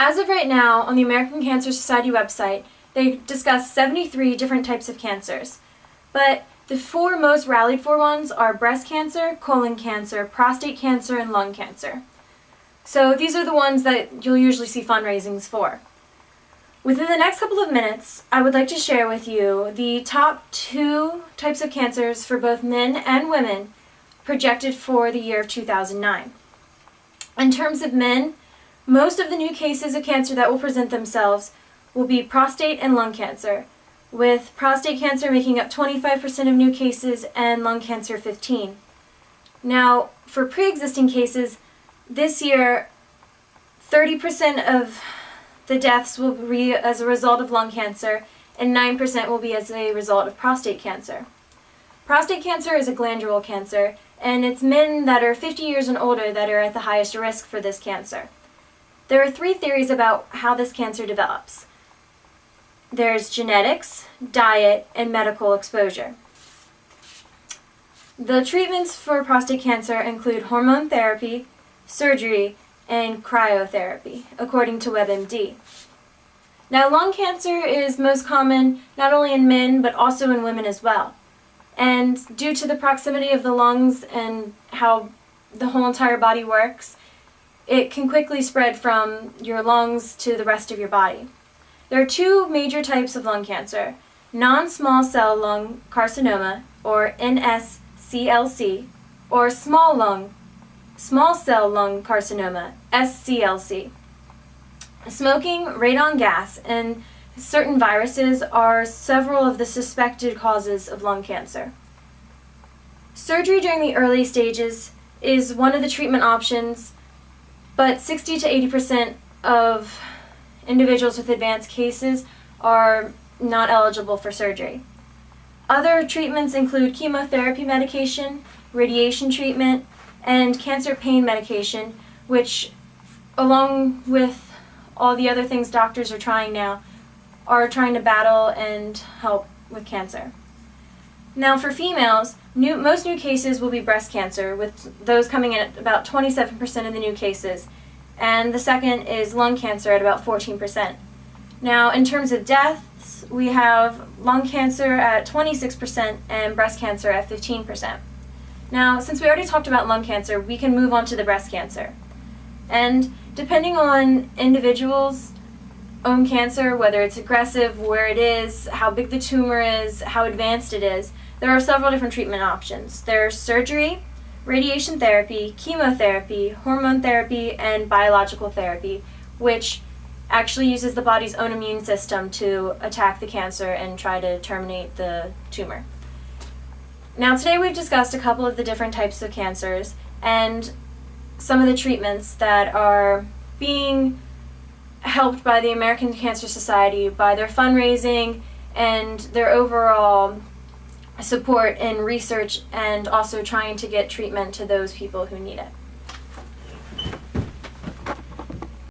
As of right now, on the American Cancer Society website, they discuss 73 different types of cancers. But the 4 most rallied for ones are breast cancer, colon cancer, prostate cancer, and lung cancer. So these are the ones that you'll usually see fundraisings for. Within the next couple of minutes, I would like to share with you the top 2 types of cancers for both men and women projected for the year of 2009. In terms of men, most of the new cases of cancer that will present themselves will be prostate and lung cancer, with prostate cancer making up 25% of new cases and lung cancer 15%. Now, for pre-existing cases, this year, 30% of the deaths will be as a result of lung cancer, and 9% will be as a result of prostate cancer. Prostate cancer is a glandular cancer, and it's men that are 50 years and older that are at the highest risk for this cancer. There are 3 theories about how this cancer develops. There's genetics, diet, and medical exposure. The treatments for prostate cancer include hormone therapy, surgery, and cryotherapy, according to WebMD. Now, lung cancer is most common not only in men, but also in women as well. And due to the proximity of the lungs and how the whole entire body works, it can quickly spread from your lungs to the rest of your body. There are 2 major types of lung cancer: non-small cell lung carcinoma, or NSCLC, or small cell lung carcinoma, SCLC. Smoking, radon gas, and certain viruses are several of the suspected causes of lung cancer. Surgery during the early stages is one of the treatment options, but 60 to 80% of individuals with advanced cases are not eligible for surgery. Other treatments include chemotherapy medication, radiation treatment, and cancer pain medication, which, along with all the other things doctors are trying now, are trying to battle and help with cancer. Now, for females, most new cases will be breast cancer, with those coming in at about 27% of the new cases, and the second is lung cancer at about 14%. Now, in terms of deaths, we have lung cancer at 26% and breast cancer at 15%. Now, since we already talked about lung cancer, we can move on to the breast cancer. And depending on individuals' own cancer, whether it's aggressive, where it is, how big the tumor is, how advanced it is, there are several different treatment options. There's surgery, radiation therapy, chemotherapy, hormone therapy, and biological therapy, which actually uses the body's own immune system to attack the cancer and try to terminate the tumor. Now, today we've discussed a couple of the different types of cancers and some of the treatments that are being helped by the American Cancer Society by their fundraising and their overall support in research and also trying to get treatment to those people who need it.